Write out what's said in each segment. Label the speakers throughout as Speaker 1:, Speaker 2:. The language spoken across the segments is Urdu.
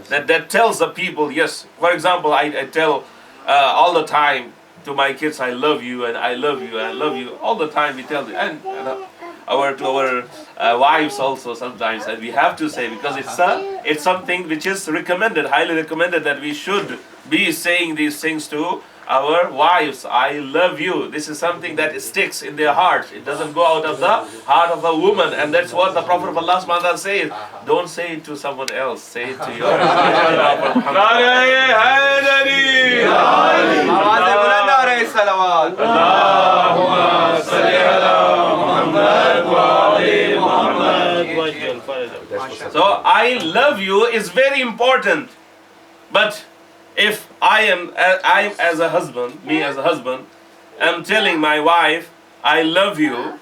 Speaker 1: that tells the people, yes. For example, I tell all the time to my kids, I love you and I love you and I love you. All the time we tell them, and to our wives also sometimes, and we have to say, because it's something which is recommended, highly recommended, that we should be saying these things to our wives. I love you. This is something that sticks in their hearts. It doesn't go out of the heart of a woman, and that's what the Prophet of Allah subhanahu wa ta'ala says. Don't say it to someone else. Say it to your So I love you is very important. But if I as a husband, me as a husband, am telling my wife, I love you,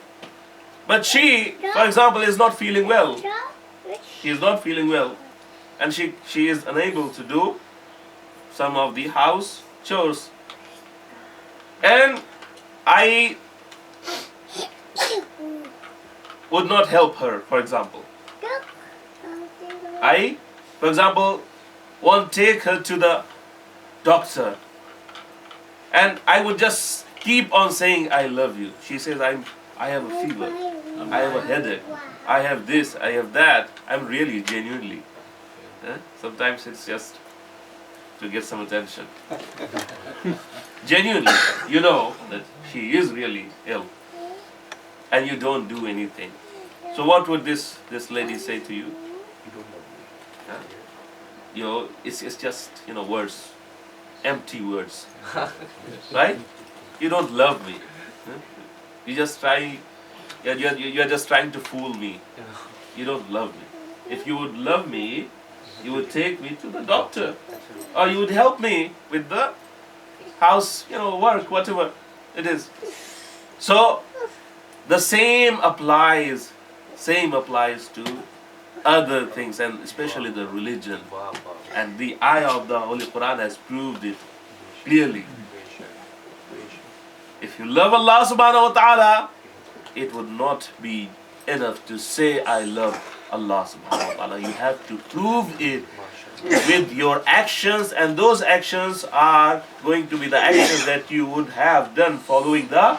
Speaker 1: but she, for example, is not feeling well. She is not feeling well, and she is unable to do some of the house chores. And I would not help her, for example. I, for example, won't take her to the doctor, and I would just keep on saying I love you. She says, I have a fever, I have a headache, I have this, I have that. I'm really genuinely. Sometimes it's just to get some attention. Genuinely, you know that she is really ill, and you don't do anything. So what would this lady say to you? It's just words, empty words, right? You don't love me. You just try. You're just trying to fool me. You don't love me. If you would love me, you would take me to the doctor, or you would help me with the house, work, whatever it is. So the same applies to other things, and especially the religion. And the ayah of the Holy Quran has proved it clearly. If you love Allah subhanahu wa ta'ala, it would not be enough to say I love Allah subhanahu wa ta'ala. You have to prove it with your actions, and those actions are going to be the actions that you would have done following the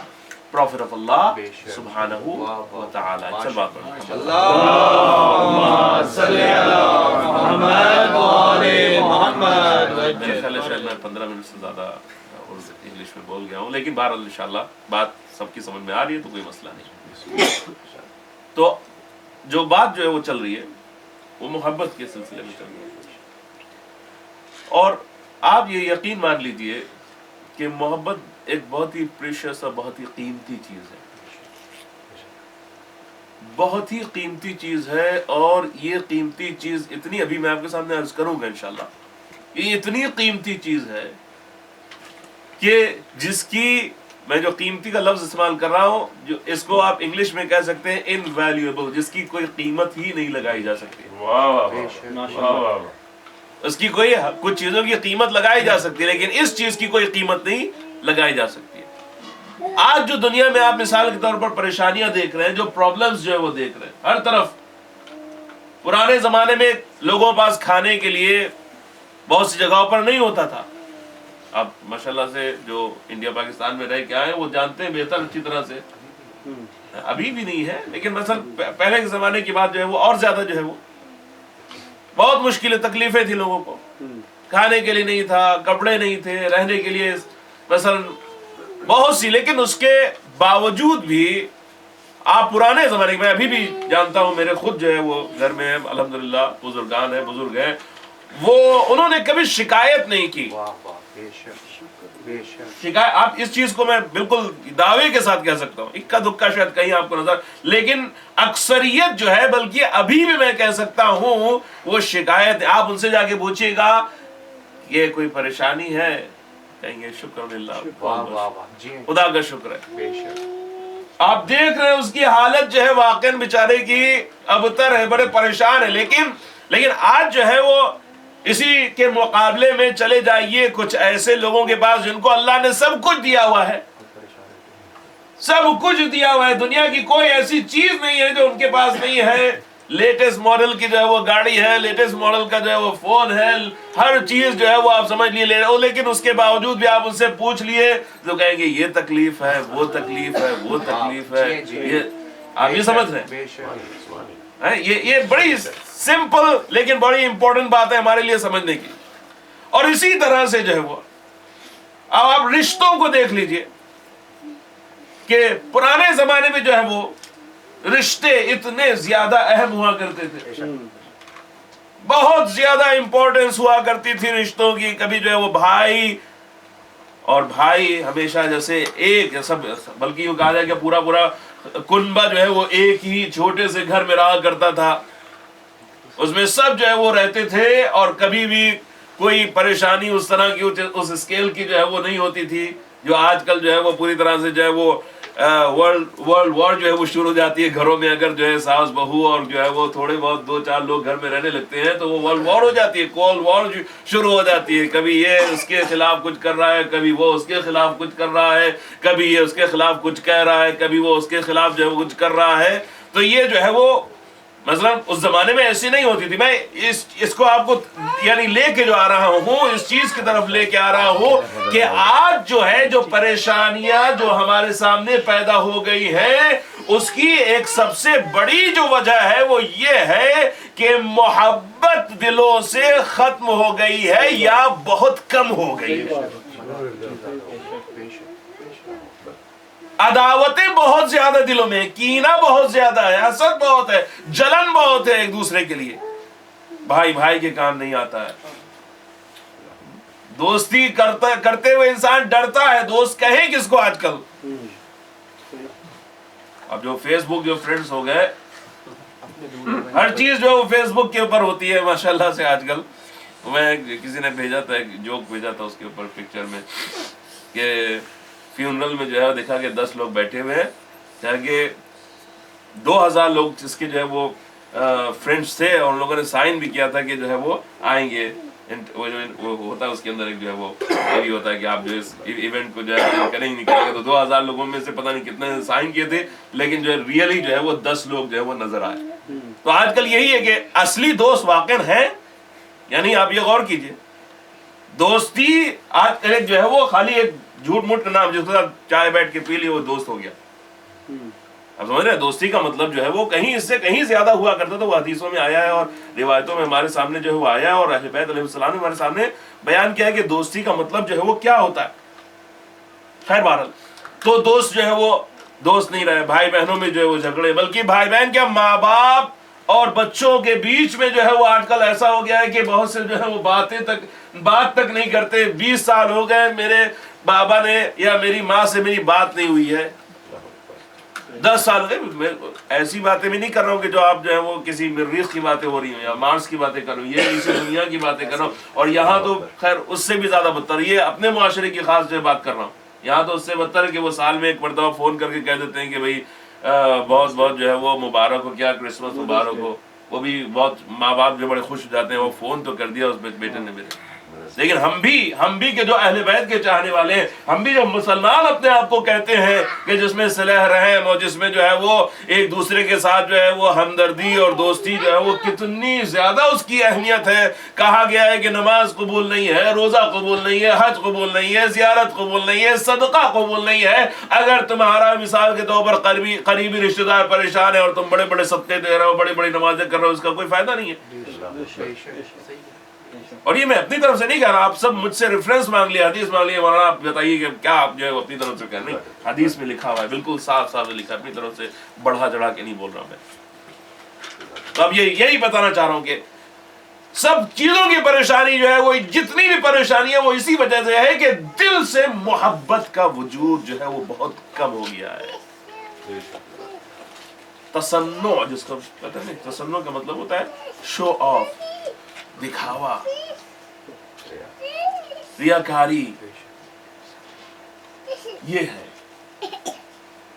Speaker 1: Prophet of Allah subhanahu wa ta'ala. Allahumma salli ala Muhammad wa ali Muhammad. میرے خیال ہے شاید میں 15 منٹ سے زیادہ انگلش میں بول گیا ہوں، لیکن بہرحال انشاءاللہ بات سب کی سمجھ میں آ رہی ہے تو کوئی مسئلہ نہیں. تو جو بات جو ہے وہ چل رہی ہے وہ محبت کے سلسلے میں چل رہی ہے، اور آپ یہ یقین مان لیجئے کہ محبت ایک بہت ہی پریشس اور بہت ہی قیمتی چیز ہے، بہت ہی قیمتی چیز ہے. اور یہ قیمتی چیز اتنی، ابھی میں آپ کے سامنے عرض کروں گا انشاءاللہ، یہ اتنی قیمتی چیز ہے کہ جس کی میں جو قیمتی کا لفظ استعمال کر رہا ہوں، جو اس کو آپ انگلش میں کہہ سکتے ہیں انویلیویبل، جس کی کوئی قیمت ہی نہیں لگائی جا سکتی. اس کی کوئی کچھ چیزوں کی قیمت لگائی جا سکتی ہے، لیکن اس چیز کی کوئی قیمت نہیں لگائی جا سکتی ہے. آج جو دنیا میں آپ مثال کے طور پر پریشانیاں دیکھ رہے ہیں، جو پرابلمز جو ہے وہ دیکھ رہے ہیں ہر طرف. پرانے زمانے میں لوگوں کے پاس کھانے کے لیے بہت سی جگہوں پر نہیں ہوتا تھا. اب ماشاءاللہ سے جو انڈیا پاکستان میں رہ کے آئے ہیں وہ جانتے ہیں بہتر اچھی طرح سے، ابھی بھی نہیں ہے، لیکن مثلا پہلے کے زمانے کی بات جو ہے وہ اور زیادہ جو ہے وہ بہت مشکلیں، تکلیفیں تھی لوگوں کو. کھانے کے لیے نہیں تھا، کپڑے نہیں تھے، رہنے کے لیے مثلا بہت سی. لیکن اس کے باوجود بھی آپ پرانے زمانے میں، ابھی بھی جانتا ہوں، میرے خود جو ہے وہ گھر میں الحمدللہ بزرگان ہیں، بزرگ ہیں، وہ انہوں نے کبھی شکایت نہیں کی. شکایت، آپ اس چیز کو میں بالکل دعوے کے ساتھ کہہ سکتا ہوں، اکا دکا شاید کہیں آپ کو نظر، لیکن اکثریت جو ہے، بلکہ ابھی بھی میں کہہ سکتا ہوں وہ شکایت. آپ ان سے جا کے پوچھیے گا یہ کوئی پریشانی ہے، کہیں گے شکر للہ، خدا کا شکر ہے. آپ دیکھ رہے ہیں اس کی حالت جو ہے واقعاً بیچارے کی ابتر ہے، بڑے پریشان ہے. لیکن آج جو ہے وہ اسی کے مقابلے میں چلے جائیے کچھ ایسے لوگوں کے پاس جن کو اللہ نے سب کچھ دیا ہوا ہے، سب کچھ دیا ہوا ہے. دنیا کی کوئی ایسی چیز نہیں ہے جو ان کے پاس نہیں ہے. لیٹسٹ ماڈل کی جو ہے وہ گاڑی ہے, لیٹسٹ ماڈل کا جو ہے وہ فون ہے, ہر چیز جو ہے وہ آپ سمجھ لیے لے رہے ہو, لیکن اس کے باوجود بھی آپ ان سے پوچھ لیے تو کہیں گے یہ تکلیف ہے, وہ تکلیف ہے, وہ تکلیف ہے. یہ آپ یہ سمجھ رہے ہیں, یہ بڑی سمپل لیکن بڑی امپورٹنٹ بات ہے ہمارے لیے سمجھنے کی. اور اسی طرح سے جو ہے وہ اب آپ رشتوں کو دیکھ لیجئے کہ پرانے زمانے میں جو ہے وہ رشتے اتنے زیادہ اہم ہوا کرتے تھے, بہت زیادہ امپورٹنس ہوا کرتی تھی رشتوں کی. کبھی جو ہے وہ بھائی اور بھائی ہمیشہ جیسے ایک سب, بلکہ یہ کہا جائے کہ پورا کنبہ جو ہے وہ ایک ہی چھوٹے سے گھر میں رہا کرتا تھا, اس میں سب جو ہے وہ رہتے تھے, اور کبھی بھی کوئی پریشانی اس طرح کی اس اسکیل کی جو ہے وہ نہیں ہوتی تھی جو آج کل جو ہے وہ پوری طرح سے جو ہے وہ ورلڈ وار جو ہے وہ شروع ہو جاتی ہے گھروں میں. اگر جو ہے ساس بہو اور جو ہے وہ تھوڑے بہت 2-4 لوگ گھر میں رہنے لگتے ہیں تو وہ ورلڈ وار ہو جاتی ہے, کولڈ وار شروع ہو جاتی ہے. کبھی یہ اس کے خلاف کچھ کر رہا ہے, کبھی وہ اس کے خلاف کچھ کر رہا ہے, کبھی یہ اس کے خلاف کچھ کہہ رہا ہے, کبھی وہ اس کے خلاف جو ہے وہ کچھ کر رہا ہے. تو یہ جو ہے وہ مثلا اس زمانے میں ایسی نہیں ہوتی تھی. میں اس کو آپ کو یعنی لے کے جو آ رہا ہوں, اس چیز کی طرف لے کے آ رہا ہوں کہ آج جو ہے جو پریشانیاں جو ہمارے سامنے پیدا ہو گئی ہیں, اس کی ایک سب سے بڑی جو وجہ ہے وہ یہ ہے کہ محبت دلوں سے ختم ہو گئی ہے یا بہت کم ہو گئی ہے. عداوتیں بہت زیادہ دلوں میں, کینہ بہت زیادہ ہے, حسد بہت ہے, جلن بہت ہے ایک دوسرے کے لیے. بھائی بھائی کے کام نہیں آتا ہے, دوستی کرتے ہوئے انسان ڈرتا ہے. دوست کہیں کس کو آج کل؟ اب جو فیس بک جو فرینڈز ہو گئے, ہر چیز جو فیس بک کے اوپر ہوتی ہے ماشاءاللہ سے آج کل. میں کسی نے بھیجا تھا, ایک جوک بھیجا تھا اس کے اوپر پکچر میں کہ فیونرل میں جو ہے دیکھا کہ 10 لوگ بیٹھے ہوئے ہیں, کہ 2000 لوگ جس کے جو ہے وہ فرینڈس تھے, اور ان لوگوں نے سائن بھی کیا تھا کہ جو ہے وہ آئیں گے. وہ جو ہوتا ہے اس کے اندر ایک جو ہے وہ یہ بھی ہوتا ہے کہ آپ جو اس ایونٹ کو جو ہے کریں نہیں کریں گے. تو 2000 لوگوں میں سے پتہ نہیں کتنے سائن کیے تھے, لیکن جو ہے ریئلی جو ہے وہ 10 لوگ جو ہے وہ نظر آئے. تو آج کل یہی ہے کہ اصلی دوست واقع ہیں, یعنی آپ یہ غور کیجئے, دوستی آج کل جو ہے وہ خالی ایک جھوٹ موٹ کا نام, جس کے ساتھ چائے بیٹھ کے پی لی وہ دوست ہو گیا. اب سمجھ رہے ہیں, دوستی کا مطلب جو ہے وہ کہیں اس سے کہیں زیادہ ہوا کرتا تھا. وہ حدیثوں میں آیا ہے اور روایتوں میں ہمارے سامنے جو ہے وہ آیا ہے, اور اہل بیت علیہ السلام نے ہمارے سامنے بیان کیا ہے کہ دوستی کا مطلب جو ہے وہ کیا ہوتا ہے. خیر بہرحال, تو دوست جو ہے وہ دوست نہیں رہے. بھائی بہنوں میں جو ہے وہ جھگڑے, بلکہ بھائی بہن کیا ماں باپ اور بچوں کے بیچ میں جو ہے وہ آج کل ایسا ہو گیا ہے کہ بہت سے جو ہے وہ بات تک نہیں کرتے. 20 سال ہو گئے میرے بابا نے یا میری ماں سے میری بات نہیں ہوئی ہے. 10 سال ہو گئے. ایسی باتیں بھی نہیں کر رہا ہوں کہ جو آپ جو ہے وہ کسی مریخ کی باتیں ہو رہی ہیں یا مارس کی باتیں کر رہا ہوں, یہ اسی دنیا کی باتیں کر رہا ہوں. اور یہاں تو خیر اس سے بھی زیادہ بدتر, یہ اپنے معاشرے کی خاص جو ہے بات کر رہا ہوں. یہاں تو اس سے بدتر ہے کہ وہ سال میں ایک مرتبہ فون کر کے کہہ دیتے ہیں کہ بھائی بہت بہت جو ہے وہ مبارک ہو, کیا کرسمس مبارک ہو. وہ بھی بہت ماں باپ جو بڑے خوش ہو جاتے ہیں, وہ فون تو کر دیا اس بیٹے نے میرے. لیکن ہم بھی کہ جو اہل بیت کے چاہنے والے ہیں, ہم بھی جو مسلمان اپنے آپ کو کہتے ہیں کہ جس میں صلح رحم اور جس میں جو ہے وہ ایک دوسرے کے ساتھ جو ہے وہ ہمدردی اور دوستی جو ہے وہ کتنی زیادہ اس کی اہمیت ہے. کہا گیا ہے کہ نماز قبول نہیں ہے, روزہ قبول نہیں ہے, حج قبول نہیں ہے, زیارت قبول نہیں ہے, صدقہ قبول نہیں ہے, اگر تمہارا مثال کے طور پر قریبی رشتہ دار پریشان ہے اور تم بڑے بڑے صدقے دے رہے ہو, بڑی بڑی نمازیں کر رہے ہو, اس کا کوئی فائدہ نہیں ہے. اور یہ میں اپنی طرف سے نہیں کہہ رہا, آپ سب مجھ سے ریفرنس مانگ لیا, حدیث مانگ لیا, مولانا آپ بتائیے کہ کیا آپ جو ہے اپنی طرف سے کہہ رہے ہیں. حدیث میں لکھا ہوا ہے, بالکل صاف صاف لکھا ہے, اپنی طرف سے بڑھا چڑھا کے نہیں بول رہا میں. تو اب یہی بتانا چاہ رہا ہوں کہ سب چیزوں کی پریشانی جو ہے وہ جتنی بھی پریشانی ہے وہ اسی وجہ سے ہے کہ دل سے محبت کا وجود جو ہے وہ بہت کم ہو گیا ہے. تصنع جس کو کہتے ہیں, تصنع کا مطلب ہوتا ہے شو آف, دکھاوا, ریاکاری, یہ ہے.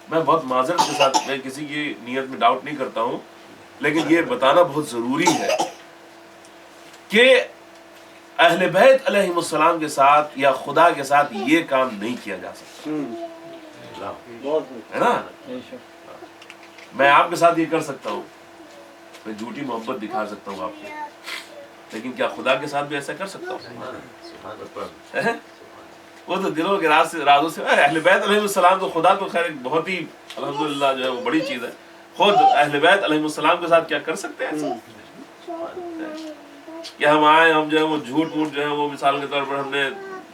Speaker 1: میں بہت معذرت کے ساتھ, میں کسی کی نیت میں ڈاؤٹ نہیں کرتا ہوں, لیکن یہ بتانا بہت ضروری ہے کہ اہل بیت علیہ السلام کے ساتھ یا خدا کے ساتھ یہ کام نہیں کیا جا سکتا ہے نا. میں آپ کے ساتھ یہ کر سکتا ہوں, میں جھوٹی محبت دکھا سکتا ہوں آپ کو، لیکن کیا خدا کے ساتھ بھی ایسا کر سکتا ہوں؟ وہ تو دلوں کے رازوں سے، اہل بیت علیہ السلام تو خدا تو خیر ایک بہت ہی الحمدللہ جو ہے وہ بڑی چیز ہے، خود اہل بیت علیہ السلام کے ساتھ کیا کر سکتے ہیں ایسا کہ ہم آئے، ہم جو ہے وہ جھوٹ موٹ جو ہے وہ مثال کے طور پر ہم نے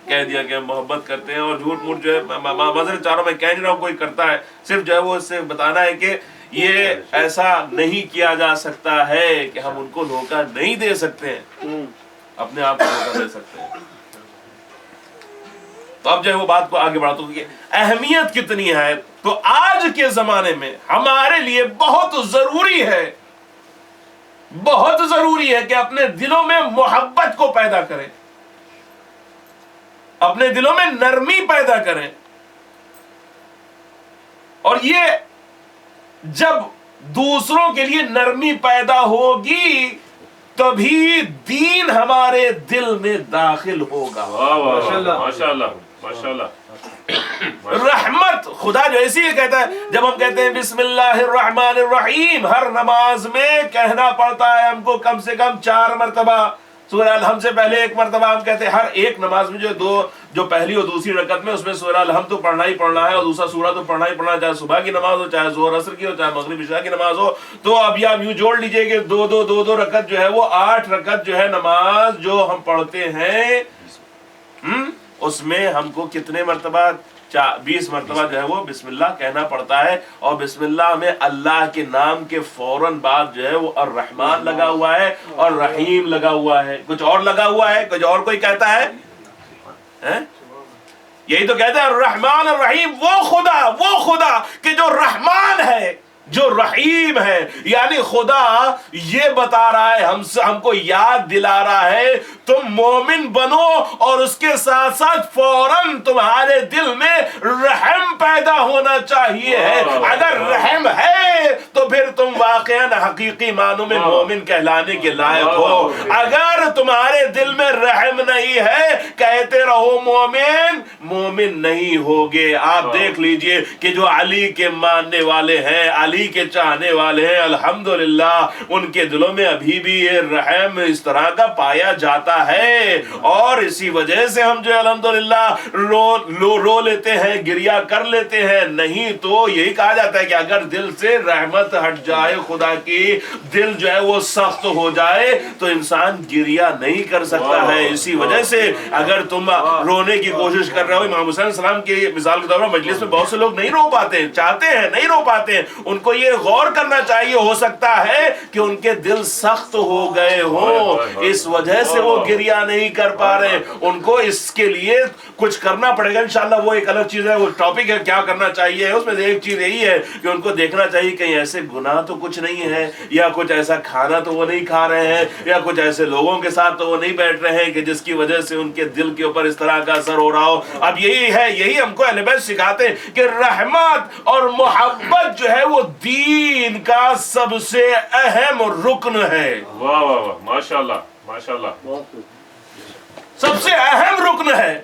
Speaker 1: کہہ دیا کہ ہم محبت کرتے ہیں، اور جھوٹ موٹ جو ہے مذہب چاروں میں کہہ نہیں رہا ہوں کوئی کرتا ہے، صرف جو ہے وہ اس سے بتانا ہے کہ یہ ایسا نہیں کیا جا سکتا ہے کہ ہم ان کو دھوکہ نہیں دے سکتے ہیں، اپنے آپ کو دھوکہ دے سکتے ہیں۔ تو اب جو ہے وہ بات کو آگے بڑھاتا ہوں کہ اہمیت کتنی ہے، تو آج کے زمانے میں ہمارے لیے بہت ضروری ہے، بہت ضروری ہے کہ اپنے دلوں میں محبت کو پیدا کریں، اپنے دلوں میں نرمی پیدا کریں، اور یہ جب دوسروں کے لیے نرمی پیدا ہوگی تبھی دین ہمارے دل میں داخل ہوگا۔
Speaker 2: ماشاءاللہ ماشاءاللہ۔
Speaker 1: رحمت، خدا جو ایسی کہتا ہے، جب ہم کہتے ہیں بسم اللہ الرحمن الرحیم، ہر نماز میں کہنا پڑتا ہے ہم کو کم سے کم 4 مرتبہ، سورہ الحمد سے پہلے 1 مرتبہ ہم کہتے ہیں، ہر ایک نماز میں جو پہلی اور دوسری رکعت میں اس میں سورہ الحمد تو پڑھنا ہی پڑھنا ہے، اور دوسرا سورہ تو پڑھنا ہی پڑھنا ہے، چاہے صبح کی نماز ہو، چاہے ظہر عصر کی ہو، چاہے مغرب عشاء کی نماز ہو۔ تو اب یا یوں جوڑ لیجئے کہ دو رکعت جو ہے وہ 8 رکعت جو ہے نماز جو ہم پڑھتے ہیں، اس میں ہم کو کتنے مرتبہ؟ 20 مرتبہ جو ہے وہ بسم اللہ کہنا پڑتا ہے، اور بسم اللہ میں اللہ کے نام کے فوراً بعد جو ہے وہ الرحمن لگا ہوا ہے اور رحیم لگا ہوا ہے، کچھ اور لگا ہوا ہے، کچھ اور کوئی کہتا ہے؟ یہی تو کہتے ہیں الرحمن الرحیم، وہ خدا کہ جو رحمان ہے، جو رحیم ہے، یعنی خدا یہ بتا رہا ہے ہم کو یاد دلا رہا ہے تم مومن بنو، اور اس کے ساتھ ساتھ فوراً تمہارے دل میں رحم پیدا ہونا چاہیے ہے۔ اگر رحم ہے تو پھر تم واقعاً حقیقی معنوں میں مومن کہلانے کے لائق ہو، اگر تمہارے دل میں رحم نہیں ہے کہتے رہو مومن نہیں ہوگے۔ آپ دیکھ لیجئے کہ جو علی کے ماننے والے ہیں، علی کے چاہنے والے ہیں، الحمدللہ ان کے دلوں میں ابھی بھی یہ رحم اس طرح کا پایا جاتا ہے، اور اسی وجہ سے ہم جو الحمدللہ رو لیتے ہیں، گریا کر لیتے ہیں۔ نہیں تو یہی کہا جاتا ہے کہ اگر دل سے رحمت ہٹ جائے خدا کی، دل جو ہے وہ سخت ہو جائے تو انسان گریا نہیں کر سکتا ہے۔ اسی وجہ سے اگر تم رونے کی کوشش کر رہے ہو، امام حسین علیہ السلام کی مثال کے طور پر مجلس میں بہت سے لوگ نہیں رو پاتے ہیں، چاہتے ہیں نہیں رو پاتے ہیں، ان کو یہ غور کرنا چاہیے، ہو سکتا ہے کہ ان کے دل سخت ہو گئے ہوں، اس وجہ سے وہ گریا نہیں کر پا رہے، ان کو اس کے لیے کچھ کرنا پڑے گا انشاءاللہ، وہ ایک الگ چیز ہے، وہ ٹاپک ہے کیا کرنا چاہیے۔ اس میں سے ایک چیز یہی ہے کہ ان کو دیکھنا چاہیے کہیں ایسے گناہ تو کچھ نہیں ہے، یا کچھ ایسا کھانا تو وہ نہیں کھا رہے ہیں، یا کچھ ایسے لوگوں کے ساتھ تو وہ نہیں بیٹھ رہے ہیں کہ جس کی وجہ سے ان کے دل کے اوپر اس طرح کا اثر ہو رہا ہو۔ اب یہی ہم کو اہل بیت سکھاتے ہیں کہ رحمت اور محبت جو ہے وہ دین کا سب سے اہم رکن ہے۔
Speaker 2: واہ واہ واہ، ماشاءاللہ ماشاءاللہ،
Speaker 1: سب سے اہم رکن ہے۔